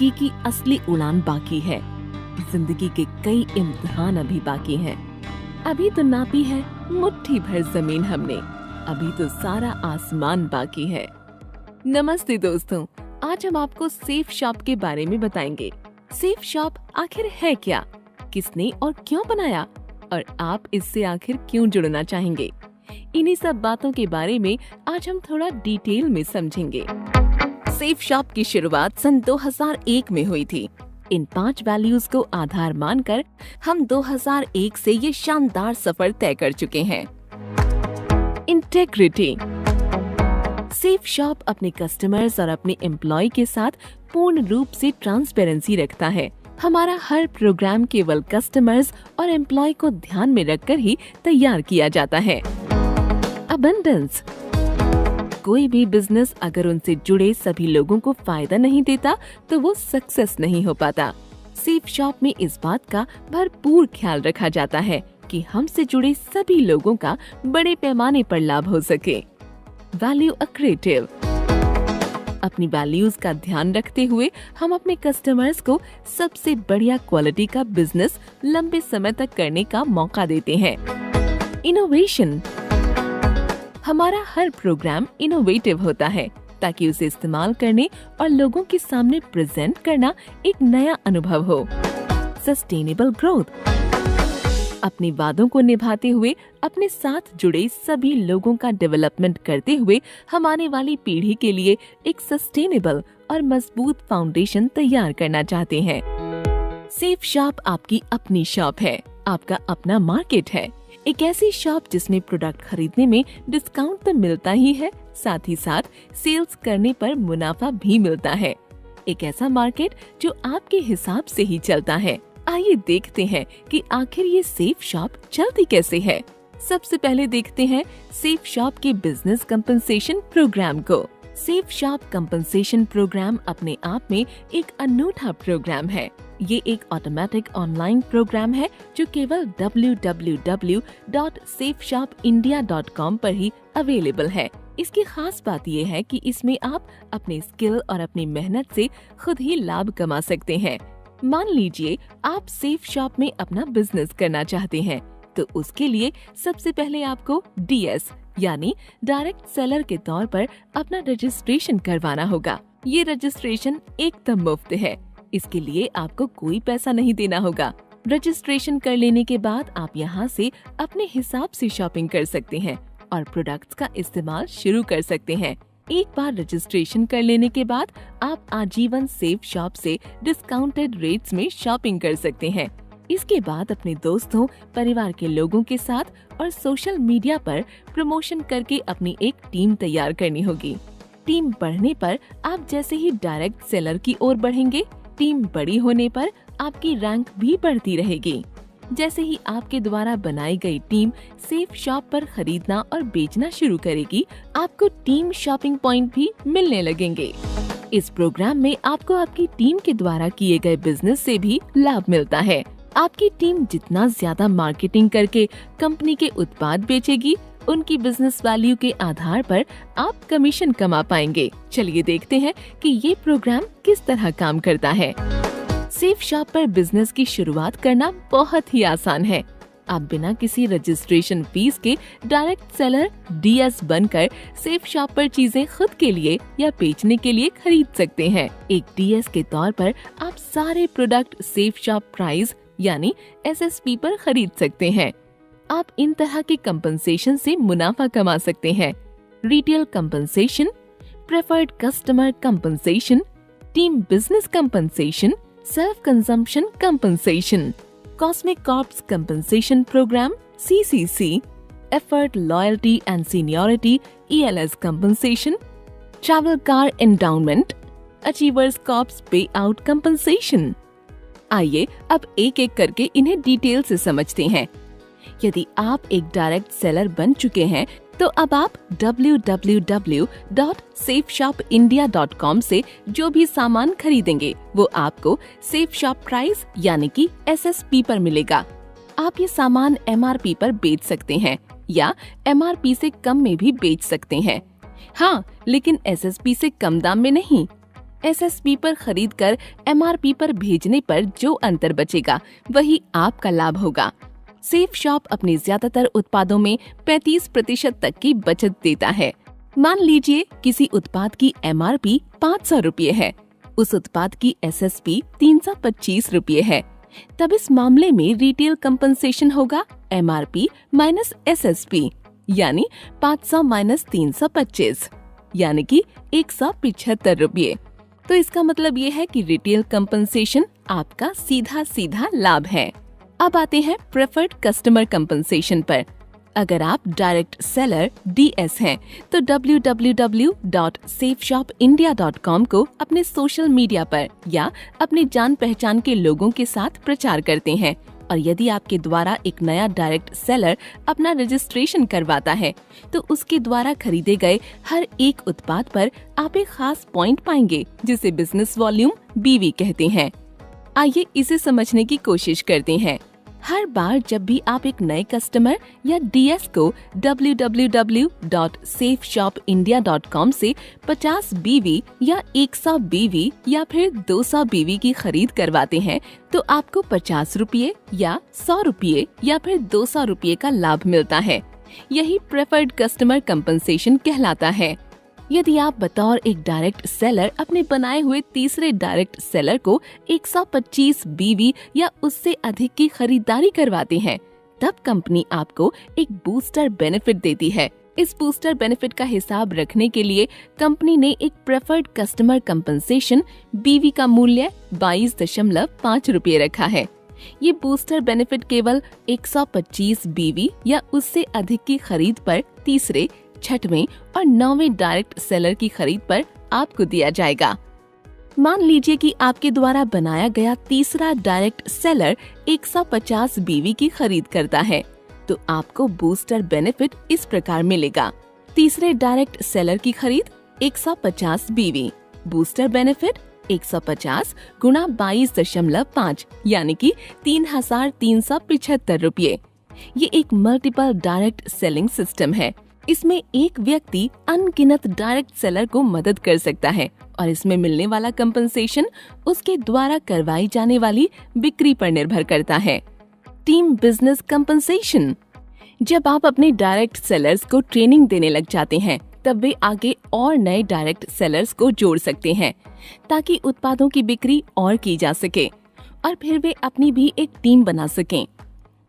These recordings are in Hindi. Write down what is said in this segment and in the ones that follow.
जिंदगी की असली उड़ान बाकी है। जिंदगी के कई इम्तिहान अभी बाकी हैं। अभी तो नापी है मुट्ठी भर जमीन हमने, अभी तो सारा आसमान बाकी है। नमस्ते दोस्तों, आज हम आपको सेफ शॉप के बारे में बताएंगे। सेफ शॉप आखिर है क्या, किसने और क्यों बनाया, और आप इससे आखिर क्यों जुड़ना चाहेंगे? इन्हीं सब बातों के बारे में आज हम थोड़ा डिटेल में समझेंगे। सेफ शॉप की शुरुआत सन 2001 में हुई थी। इन 5 वैल्यूज को आधार मानकर हम 2001 से ये शानदार सफर तय कर चुके हैं। इंटेग्रिटी। सेफ शॉप अपने कस्टमर्स और अपने एम्प्लॉय के साथ पूर्ण रूप से ट्रांसपेरेंसी रखता है। हमारा हर प्रोग्राम केवल कस्टमर्स और एम्प्लॉय को ध्यान में रखकर ही तैयार किया जाता है। अबंडेंस। कोई भी बिजनेस अगर उनसे जुड़े सभी लोगों को फायदा नहीं देता तो वो सक्सेस नहीं हो पाता। सेफ शॉप में इस बात का भरपूर ख्याल रखा जाता है कि हमसे जुड़े सभी लोगों का बड़े पैमाने पर लाभ हो सके। Value accretive. अपनी वैल्यूज का ध्यान रखते हुए हम अपने कस्टमर्स को सबसे बढ़िया क्वालिटी का बिजनेस लंबे समय तक करने का मौका देते हैं। इनोवेशन। हमारा हर प्रोग्राम इनोवेटिव होता है ताकि उसे इस्तेमाल करने और लोगों के सामने प्रेजेंट करना एक नया अनुभव हो। Sustainable growth. अपने वादों को निभाते हुए अपने साथ जुड़े सभी लोगों का डेवलपमेंट करते हुए हम आने वाली पीढ़ी के लिए एक सस्टेनेबल और मजबूत फाउंडेशन तैयार करना चाहते हैं। सेफ शॉप आपकी अपनी शॉप है, आपका अपना मार्केट है। एक ऐसी शॉप जिसमें प्रोडक्ट खरीदने में डिस्काउंट तो मिलता ही है, साथ ही साथ सेल्स करने पर मुनाफा भी मिलता है। एक ऐसा मार्केट जो आपके हिसाब से ही चलता है। आइए देखते हैं कि आखिर ये सेफ शॉप चलती कैसे है। सबसे पहले देखते हैं सेफ शॉप के बिजनेस कंपनसेशन प्रोग्राम को। सेफ शॉप कंपनसेशन प्रोग्राम अपने आप में एक अनूठा प्रोग्राम है। ये एक ऑटोमेटिक ऑनलाइन प्रोग्राम है जो केवल www.safeshopindia.com पर ही अवेलेबल है। इसकी खास बात ये है कि इसमें आप अपने स्किल और अपनी मेहनत से खुद ही लाभ कमा सकते हैं। मान लीजिए आप सेफ शॉप में अपना बिजनेस करना चाहते हैं, तो उसके लिए सबसे पहले आपको DS यानी डायरेक्ट सेलर के तौर पर अपना रजिस्ट्रेशन करवाना होगा। ये रजिस्ट्रेशन एकदम मुफ्त है, इसके लिए आपको कोई पैसा नहीं देना होगा। रजिस्ट्रेशन कर लेने के बाद आप यहाँ से अपने हिसाब से शॉपिंग कर सकते हैं और प्रोडक्ट्स का इस्तेमाल शुरू कर सकते हैं। एक बार रजिस्ट्रेशन कर लेने के बाद आप आजीवन सेफ शॉप से डिस्काउंटेड रेट्स में शॉपिंग कर सकते हैं। इसके बाद अपने दोस्तों, परिवार के लोगों के साथ और सोशल मीडिया पर प्रमोशन करके अपनी एक टीम तैयार करनी होगी। टीम बढ़ने पर आप जैसे ही डायरेक्ट सेलर की ओर बढ़ेंगे, टीम बड़ी होने पर आपकी रैंक भी बढ़ती रहेगी। जैसे ही आपके द्वारा बनाई गई टीम सेफ शॉप पर खरीदना और बेचना शुरू करेगी, आपको टीम शॉपिंग पॉइंट भी मिलने लगेंगे। इस प्रोग्राम में आपको आपकी टीम के द्वारा किए गए बिजनेस से भी लाभ मिलता है। आपकी टीम जितना ज्यादा मार्केटिंग करके कंपनी के उत्पाद बेचेगी, उनकी बिजनेस वैल्यू के आधार पर आप कमीशन कमा पाएंगे। चलिए देखते हैं कि ये प्रोग्राम किस तरह काम करता है। सेफ शॉप पर बिजनेस की शुरुआत करना बहुत ही आसान है। आप बिना किसी रजिस्ट्रेशन फीस के डायरेक्ट सेलर DS बनकर सेफ शॉप पर चीजें खुद के लिए या बेचने के लिए खरीद सकते हैं। एक DS के तौर पर आप सारे प्रोडक्ट सेफ शॉप प्राइस यानी SSP पर खरीद सकते हैं। आप इन तरह के कंपनसेशन से मुनाफा कमा सकते हैं। Retail compensation, preferred customer compensation, team business compensation, self consumption compensation, cosmic corps compensation program CCC, effort loyalty and seniority ELS compensation, travel car endowment, achievers corps pay out compensation. आइए अब एक एक करके इन्हें डिटेल से समझते हैं। यदि आप एक डायरेक्ट सेलर बन चुके हैं तो अब आप www.safeshopindia.com से जो भी सामान खरीदेंगे वो आपको सेफ शॉप प्राइस यानी कि SSP पर मिलेगा। आप ये सामान MRP पर बेच सकते हैं या MRP से कम में भी बेच सकते हैं। हाँ, लेकिन SSP से कम दाम में नहीं। SSP पर खरीद कर MRP पर भेजने पर जो अंतर बचेगा वही आपका लाभ होगा। सेफ शॉप अपने ज्यादातर उत्पादों में 35% तक की बचत देता है। मान लीजिए किसी उत्पाद की MRP 500 रुपये है, उस उत्पाद की SSP 325 रुपये है, तब इस मामले में रिटेल कंपनसेशन होगा MRP माइनस SSP, यानी 500 माइनस 325, यानी कि 175 रुपये। तो इसका मतलब ये है कि रिटेल कंपनसेशन आपका सीधा सीधा लाभ है। अब आते हैं प्रेफर्ड कस्टमर कंपनसेशन पर। अगर आप डायरेक्ट सेलर DS हैं, तो www.safeshopindia.com को अपने सोशल मीडिया पर या अपने जान पहचान के लोगों के साथ प्रचार करते हैं, और यदि आपके द्वारा एक नया डायरेक्ट सेलर अपना रजिस्ट्रेशन करवाता है, तो उसके द्वारा खरीदे गए हर एक उत्पाद पर आप एक खास पॉइंट पाएंगे, जिसे बिजनेस वॉल्यूम BV कहते हैं। आइए इसे समझने की कोशिश करते हैं। हर बार जब भी आप एक नए कस्टमर या DS को www.safeshopindia.com से 50 BV या 100 BV या फिर 200 BV की खरीद करवाते हैं, तो आपको 50 रुपये या 100 रुपये या फिर 200 रुपये का लाभ मिलता है। यही प्रेफर्ड कस्टमर कंपनसेशन कहलाता है। यदि आप बतौर एक डायरेक्ट सेलर अपने बनाए हुए तीसरे डायरेक्ट सेलर को 125 BV या उससे अधिक की खरीदारी करवाते हैं, तब कंपनी आपको एक बूस्टर बेनिफिट देती है। इस बूस्टर बेनिफिट का हिसाब रखने के लिए कंपनी ने एक प्रेफर्ड कस्टमर कंपनसेशन BV का मूल्य 22.5 रुपये रखा है। ये बूस्टर बेनिफिट केवल 125 BV या उससे अधिक की खरीद पर तीसरे, छठवें और 9वें डायरेक्ट सेलर की खरीद पर आपको दिया जाएगा। मान लीजिए कि आपके द्वारा बनाया गया तीसरा डायरेक्ट सेलर 150 BV की खरीद करता है, तो आपको बूस्टर बेनिफिट इस प्रकार मिलेगा। तीसरे डायरेक्ट सेलर की खरीद 150 BV, बूस्टर बेनिफिट 150 गुणा 22.5 यानी कि 3,375 रुपये। ये एक मल्टीपल डायरेक्ट सेलिंग सिस्टम है। इसमें एक व्यक्ति अनगिनत डायरेक्ट सेलर को मदद कर सकता है, और इसमें मिलने वाला कंपनसेशन उसके द्वारा करवाई जाने वाली बिक्री पर निर्भर करता है। Team business compensation. जब आप अपने डायरेक्ट सेलर्स को ट्रेनिंग देने लग जाते हैं, तब वे आगे और नए डायरेक्ट सेलर्स को जोड़ सकते हैं, ताकि उत्पादों की बिक्री और की जा सके, और फिर वे अपनी भी एक टीम बना सकें।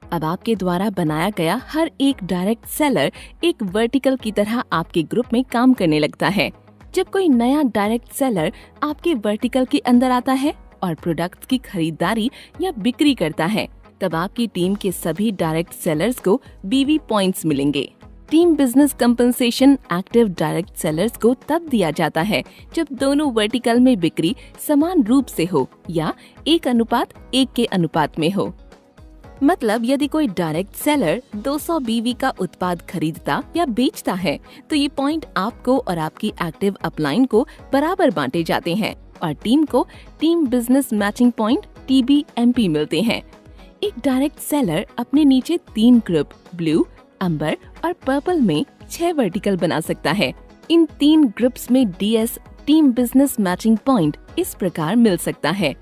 अब आपके द्वारा बनाया गया हर एक डायरेक्ट सेलर एक वर्टिकल की तरह आपके ग्रुप में काम करने लगता है। जब कोई नया डायरेक्ट सेलर आपके वर्टिकल के अंदर आता है और प्रोडक्ट्स की खरीदारी या बिक्री करता है, तब आपकी टीम के सभी डायरेक्ट सेलर्स को BV पॉइंट्स मिलेंगे। Team business compensation active direct sellers को तब दिया जाता है जब दोनों वर्टिकल में बिक्री समान रूप से हो या 1:1 के अनुपात में हो। मतलब यदि कोई डायरेक्ट सेलर 200 BV का उत्पाद खरीदता या बेचता है, तो ये पॉइंट आपको और आपकी एक्टिव अपलाइन को बराबर बांटे जाते हैं, और टीम को team business matching point TBMP मिलते हैं। एक डायरेक्ट सेलर अपने नीचे 3 ग्रुप ब्लू, अंबर और पर्पल में 6 वर्टिकल बना सकता है। इन 3 ग्रुप्स में DS team business matching point इस प्रकार मिल सकता है: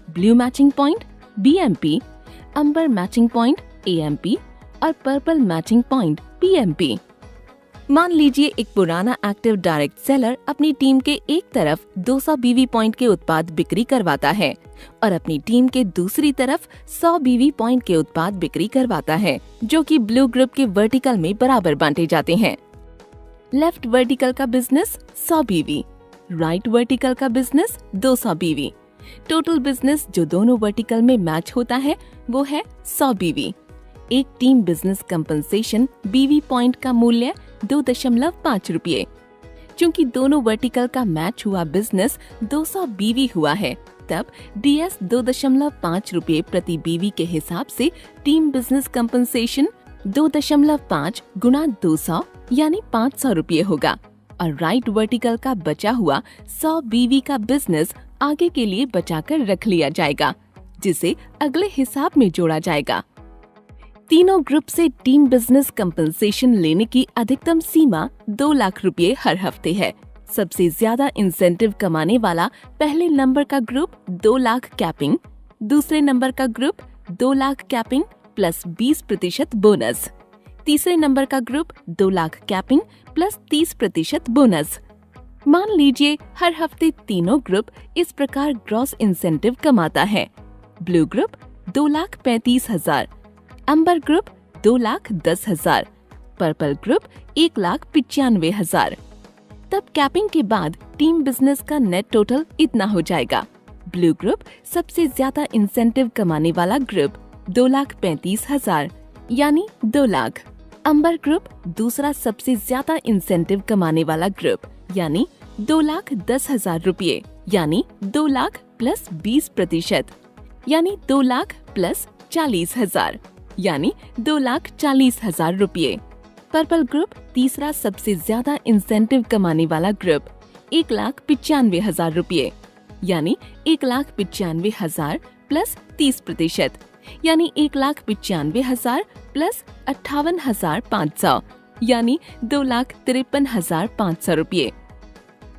ब्लू मैचिंग पॉइंट BMP, अंबर मैचिंग पॉइंट AMP और पर्पल मैचिंग पॉइंट PMP। मान लीजिए एक पुराना एक्टिव डायरेक्ट सेलर अपनी टीम के एक तरफ 200 BV पॉइंट के उत्पाद बिक्री करवाता है और अपनी टीम के दूसरी तरफ 100 BV पॉइंट के उत्पाद बिक्री करवाता है, जो कि ब्लू ग्रुप के वर्टिकल में बराबर बांटे जाते हैं। लेफ्ट वर्टिकल का बिजनेस 100 BV, राइट वर्टिकल का बिजनेस 200 BV। टोटल बिजनेस जो दोनों वर्टिकल में मैच होता है वो है 100 BV। एक team business compensation BV point का मूल्य 2.5 रुपये। चूँकि दोनों वर्टिकल का मैच हुआ बिजनेस 200 BV हुआ है, तब DS 2.5 रुपये प्रति BV के हिसाब से टीम बिजनेस कंपनसेशन 2.5 गुणा 200 यानी 500 रुपये होगा, और राइट वर्टिकल का बचा हुआ 100 BV का बिजनेस आगे के लिए बचाकर रख लिया जाएगा, जिसे अगले हिसाब में जोड़ा जाएगा। तीनों ग्रुप से टीम बिजनेस कंपनसेशन लेने की अधिकतम सीमा 2 लाख रुपए हर हफ्ते है। सबसे ज्यादा इंसेंटिव कमाने वाला पहले नंबर का ग्रुप 2 लाख कैपिंग, दूसरे नंबर का group 2 lakh capping plus 20% bonus, तीसरे नंबर का group 2 lakh capping plus 30% bonus. मान लीजिए हर हफ्ते तीनों ग्रुप इस प्रकार ग्रॉस इंसेंटिव कमाता है। ब्लू ग्रुप 2,35,000, अंबर ग्रुप 2,10,000, पर्पल ग्रुप 1,95,000। तब कैपिंग के बाद टीम बिजनेस का नेट टोटल इतना हो जाएगा। ब्लू ग्रुप सबसे ज्यादा इंसेंटिव कमाने वाला ग्रुप 2,35,000 यानी 2 लाख। अंबर ग्रुप दूसरा सबसे ज्यादा इंसेंटिव कमाने वाला ग्रुप यानी 2,10,000 रुपये यानी 2 लाख प्लस 20% यानी 2 लाख प्लस 40,000 यानी 2,40,000 रुपये। पर्पल ग्रुप तीसरा सबसे ज्यादा इंसेंटिव कमाने वाला ग्रुप 1,95,000 रुपये यानी 1,95,000 प्लस 30% यानी 1,95,000 प्लस 58,500 यानी 2,53,500 रुपये।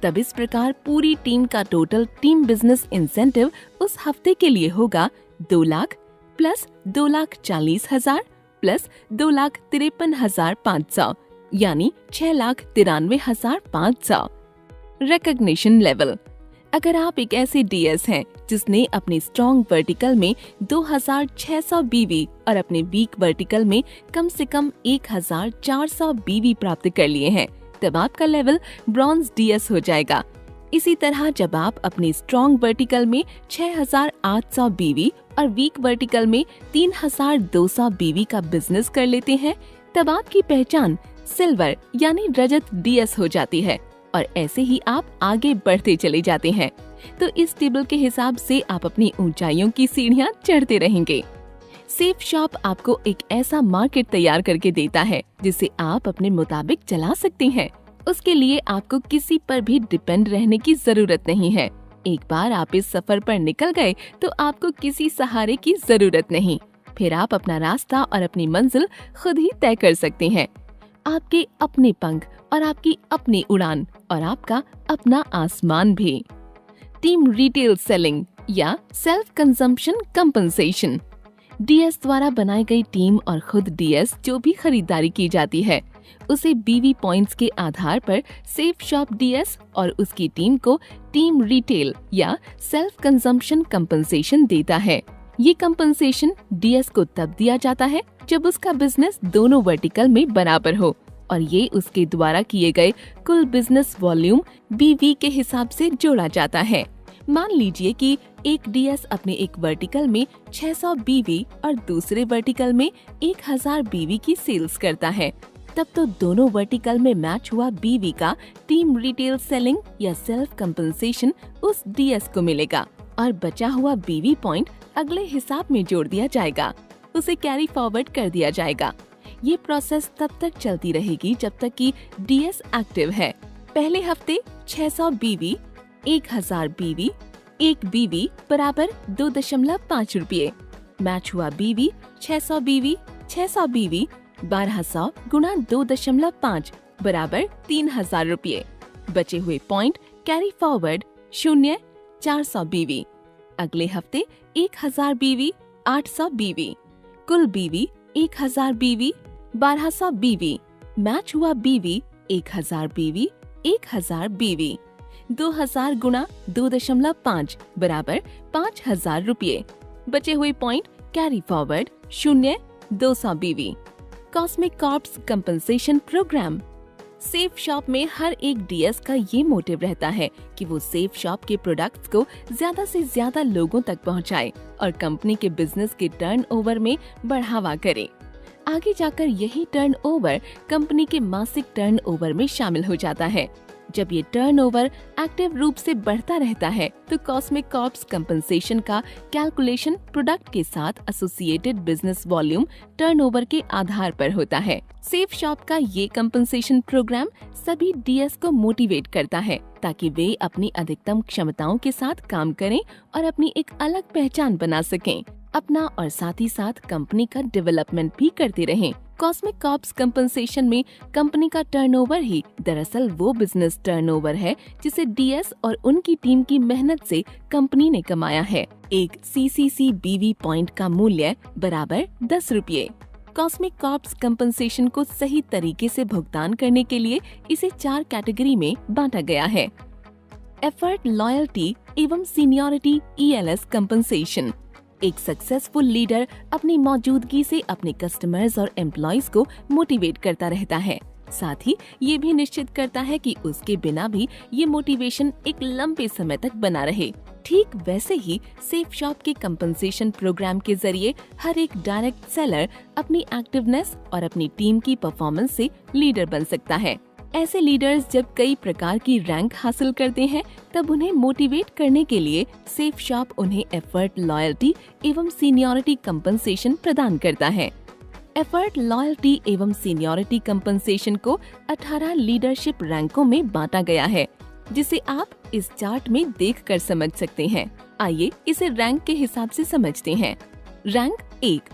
तब इस प्रकार पूरी टीम का टोटल टीम बिजनेस इंसेंटिव उस हफ्ते के लिए होगा 2 लाख प्लस 2,40,000 प्लस 2,53,500 यानी 6,93,500। Recognition level. अगर आप एक ऐसे डीएस हैं जिसने अपने स्ट्रॉन्ग वर्टिकल में 2,600 बीवी और अपने वीक वर्टिकल में कम से कम 1,400 बीवी प्राप्त कर लिए हैं, तब आपका लेवल ब्रॉन्ज डीएस हो जाएगा। इसी तरह जब आप अपने स्ट्रॉन्ग वर्टिकल में 6,800 बीवी और वीक वर्टिकल में 3,200 बीवी का बिजनेस कर लेते हैं, तब आपकी पहचान सिल्वर यानी रजत डीएस हो जाती है और ऐसे ही आप आगे बढ़ते चले जाते हैं। तो इस टेबल के हिसाब से आप अपनी ऊंचाइयों की सीढ़ियां चढ़ते रहेंगे। सेफ शॉप आपको एक ऐसा मार्केट तैयार करके देता है जिसे आप अपने मुताबिक चला सकते हैं। उसके लिए आपको किसी पर भी डिपेंड रहने की जरूरत नहीं है। एक बार आप इस सफर पर निकल गए तो आपको किसी सहारे की जरूरत नहीं। फिर आप अपना रास्ता और अपनी मंजिल खुद ही तय कर सकते हैं। आपके अपने पंख और आपकी अपनी उड़ान और आपका अपना आसमान भी। टीम रिटेल सेलिंग या सेल्फ कंजम्पशन कंपनसेशन। डीएस द्वारा बनाई गई टीम और खुद डीएस जो भी खरीदारी की जाती है उसे बीवी पॉइंट्स के आधार पर सेफ शॉप डीएस और उसकी टीम को टीम रिटेल या सेल्फ कंजम्पशन कंपनसेशन देता है। ये कंपनसेशन डीएस को तब दिया जाता है जब उसका बिजनेस दोनों वर्टिकल में बराबर हो और ये उसके द्वारा किए गए कुल बिजनेस वॉल्यूम बीवी के हिसाब से जोड़ा जाता है। मान लीजिए कि एक डीएस अपने एक वर्टिकल में 600 बीवी और दूसरे वर्टिकल में 1,000 बीवी की सेल्स करता है, तब तो दोनों वर्टिकल में मैच हुआ बीवी का टीम रिटेल सेलिंग या सेल्फ कंपनसेशन उस डीएस को मिलेगा और बचा हुआ बीवी पॉइंट अगले हिसाब में जोड़ दिया जाएगा, उसे कैरी फॉरवर्ड कर दिया जाएगा। ये प्रोसेस तब तक चलती रहेगी जब तक कि डीएस एक्टिव है। पहले हफ्ते 600 बीवी, 1,000 बीवी, 1 बीवी बराबर 2.5 रुपये। मैच हुआ बीवी 600 बीवी, 600 बीवी 1200 गुणा 2.5 बराबर 3,000 रुपये। बचे हुए पॉइंट कैरी फॉरवर्ड 0, 400 बीवी। अगले हफ्ते 1,000 बीवी, 800 बीवी, कुल बीवी 1,000 बीवी, 1200 बीवी। मैच हुआ बीवी 1,000 बीवी, 1,000 बीवी। 2,000 गुणा 2.5 बराबर 5,000 रुपये। बचे हुए पॉइंट कैरी फॉरवर्ड 0, 200 बीवी। Cosmic corps compensation program. Safe shop में हर एक डीएस का ये मोटिव रहता है कि वो सेफ शॉप के प्रोडक्ट्स को ज्यादा से ज्यादा लोगों तक पहुंचाए और कंपनी के बिजनेस के टर्नओवर में बढ़ावा करे। आगे जाकर यही टर्नओवर कंपनी के मासिक टर्नओवर में शामिल हो जाता है। जब ये टर्नओवर एक्टिव रूप से बढ़ता रहता है तो कॉस्मिक कॉर्प्स कंपनसेशन का कैलकुलेशन प्रोडक्ट के साथ एसोसिएटेड बिजनेस वॉल्यूम टर्नओवर के आधार पर होता है। सेफ शॉप का ये कंपनसेशन प्रोग्राम सभी डीएस को मोटिवेट करता है ताकि वे अपनी अधिकतम क्षमताओं के साथ काम करें और अपनी एक अलग पहचान बना सकें। अपना और साथ ही साथ कंपनी का डेवलपमेंट भी करते रहें। कॉस्मिक कॉर्प्स कंपनसेशन में कंपनी का टर्नओवर ही दरअसल वो बिजनेस टर्नओवर है जिसे डीएस और उनकी टीम की मेहनत से कंपनी ने कमाया है। एक CCCBV पॉइंट का मूल्य बराबर 10 रुपये। कॉस्मिक कॉर्प्स कंपनसेशन को सही तरीके से भुगतान करने के लिए इसे 4 कैटेगरी में बांटा गया है। एफर्ट, लॉयल्टी एवं सीनियरिटी ELS कंपनसेशन। एक सक्सेसफुल लीडर अपनी मौजूदगी से अपने कस्टमर्स और एम्प्लॉइज को मोटिवेट करता रहता है। साथ ही ये भी निश्चित करता है कि उसके बिना भी ये मोटिवेशन एक लंबे समय तक बना रहे। ठीक वैसे ही सेफ शॉप के कंपनसेशन प्रोग्राम के जरिए हर एक डायरेक्ट सेलर अपनी एक्टिवनेस और अपनी टीम की परफॉर्मेंस से लीडर बन सकता है। ऐसे लीडर्स जब कई प्रकार की रैंक हासिल करते हैं तब उन्हें मोटिवेट करने के लिए सेफ शॉप उन्हें एफर्ट, लॉयल्टी एवं सीनियरिटी कंपनसेशन प्रदान करता है। एफर्ट, लॉयल्टी एवं सीनियरिटी कंपनसेशन को 18 लीडरशिप रैंकों में बांटा गया है, जिसे आप इस चार्ट में देखकर समझ सकते हैं। आइए इसे रैंक के हिसाब से समझते हैं। रैंक 1।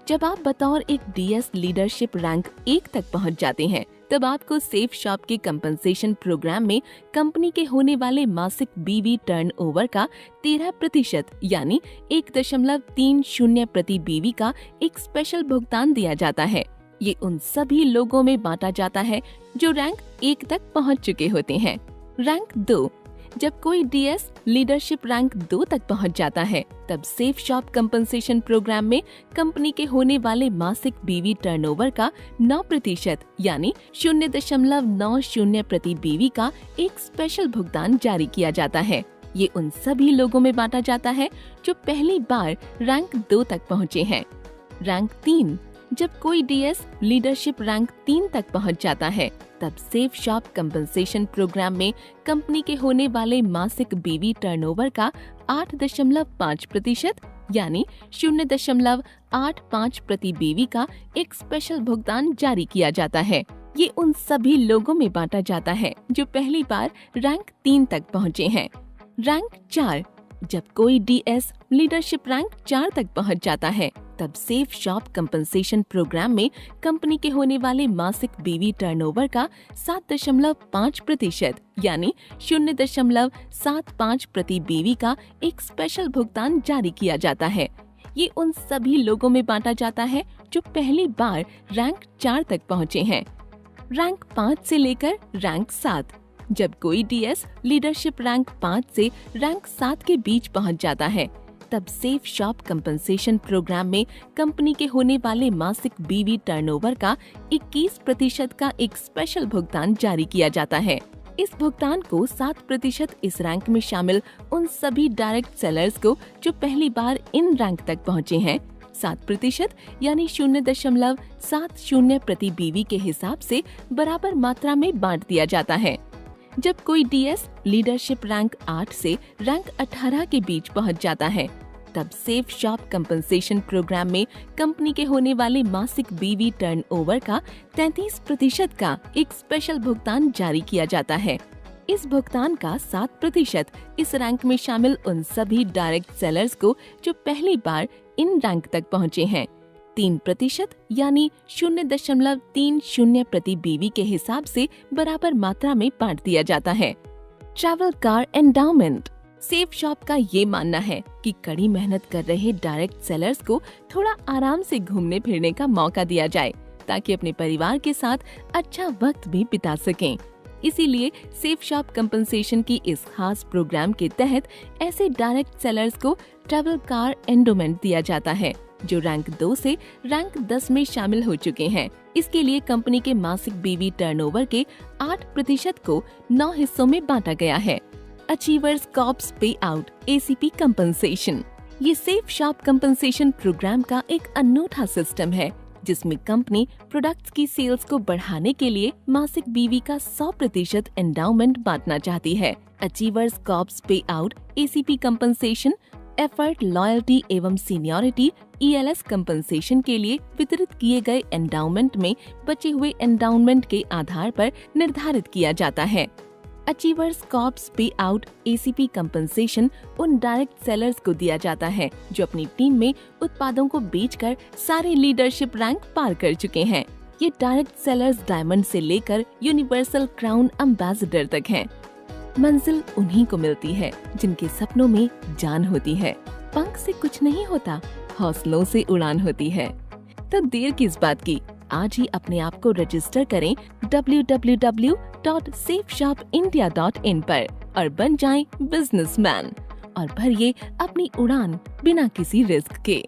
जब आप बतौर एक डीएस लीडरशिप रैंक 1 तक पहुंच जाते हैं तब आपको सेफ शॉप के कंपनसेशन प्रोग्राम में कंपनी के होने वाले मासिक बीवी टर्नओवर का 13% यानी 1.30 प्रति बीवी का एक स्पेशल भुगतान दिया जाता है। ये उन सभी लोगों में बांटा जाता है जो रैंक 1 तक पहुंच चुके होते हैं। रैंक 2। जब कोई डीएस लीडरशिप रैंक 2 तक पहुंच जाता है तब सेफ शॉप कंपनसेशन प्रोग्राम में कंपनी के होने वाले मासिक बीवी टर्नओवर का 9% यानी 0.90 प्रति बीवी का एक स्पेशल भुगतान जारी किया जाता है। ये उन सभी लोगों में बांटा जाता है जो पहली बार रैंक 2 तक पहुँचे हैं। रैंक 3। जब कोई डीएस लीडरशिप रैंक 3 तक पहुंच जाता है तब सेफ शॉप कंपनसेशन प्रोग्राम में कंपनी के होने वाले मासिक बीवी टर्नओवर का 8.5% यानी 0.85 प्रति बीवी का एक स्पेशल भुगतान जारी किया जाता है। ये उन सभी लोगों में बांटा जाता है जो पहली बार रैंक 3 तक पहुँचे हैं। रैंक 4। जब कोई डीएस लीडरशिप रैंक 4 तक पहुंच जाता है तब सेफ शॉप कंपनसेशन प्रोग्राम में कंपनी के होने वाले मासिक बीवी टर्नओवर का 7.5% यानी 0.75 प्रति बीवी का एक स्पेशल भुगतान जारी किया जाता है। ये उन सभी लोगों में बांटा जाता है जो पहली बार रैंक 4 तक पहुँचे हैं। रैंक 5 से लेकर रैंक 7। जब कोई डीएस लीडरशिप रैंक 5 से रैंक 7 के बीच पहुंच जाता है तब सेफ शॉप कंपनसेशन प्रोग्राम में कंपनी के होने वाले मासिक बीवी टर्नओवर का 21% का एक स्पेशल भुगतान जारी किया जाता है। इस भुगतान को 7% इस रैंक में शामिल उन सभी डायरेक्ट सेलर्स को जो पहली बार इन रैंक तक पहुँचे हैं 7% यानी 0.70 प्रति बीवी के हिसाब से बराबर मात्रा में बांट दिया जाता है। जब कोई डीएस लीडरशिप रैंक 8 से रैंक 18 के बीच पहुंच जाता है तब सेफ शॉप कंपनसेशन प्रोग्राम में कंपनी के होने वाले मासिक बीवी टर्नओवर का 33% का एक स्पेशल भुगतान जारी किया जाता है। इस भुगतान का 7% इस रैंक में शामिल उन सभी डायरेक्ट सेलर्स को जो पहली बार इन रैंक तक पहुंचे हैं 3% यानी 0.30 प्रति बीवी के हिसाब से बराबर मात्रा में बांट दिया जाता है। Travel car endowment. Safe shop का ये मानना है कि कड़ी मेहनत कर रहे डायरेक्ट सेलर्स को थोड़ा आराम से घूमने फिरने का मौका दिया जाए ताकि अपने परिवार के साथ अच्छा वक्त भी बिता सकें। इसीलिए सेफ शॉप कंपनसेशन की इस खास प्रोग्राम के तहत ऐसे डायरेक्ट सेलर्स को ट्रैवल कार एंडोमेंट दिया जाता है जो रैंक 2 से रैंक 10 में शामिल हो चुके हैं। इसके लिए कंपनी के मासिक बीवी टर्नओवर के 8% को 9 हिस्सों में बांटा गया है। Achievers corps pay out ACP compensation. ये सेफ शॉप कंपनसेशन प्रोग्राम का एक अनूठा सिस्टम है जिसमें कंपनी प्रोडक्ट्स की सेल्स को बढ़ाने के लिए मासिक बीवी का 100% एंडाउमेंट बांटना चाहती है। Achievers corps pay out ACP compensation effort, loyalty एवं सीनियरिटी ELS कंपनसेशन के लिए वितरित किए गए एंडाउमेंट में बचे हुए एंडाउमेंट के आधार पर निर्धारित किया जाता है। Achievers corps pay out ACP compensation उन डायरेक्ट सेलर्स को दिया जाता है जो अपनी टीम में उत्पादों को बेचकर सारे लीडरशिप रैंक पार कर चुके हैं। ये डायरेक्ट सेलर्स डायमंड से लेकर यूनिवर्सल क्राउन एम्बेसडर तक हैं। मंजिल उन्हीं को मिलती है जिनके सपनों में जान होती है। पंख से कुछ नहीं होता, हौसलों से उड़ान होती है। तो देर किस बात की, आज ही अपने आप को रजिस्टर करें www.safeshopindia.in पर और बन जाएं बिजनेसमैन और भरिए अपनी उड़ान बिना किसी रिस्क के।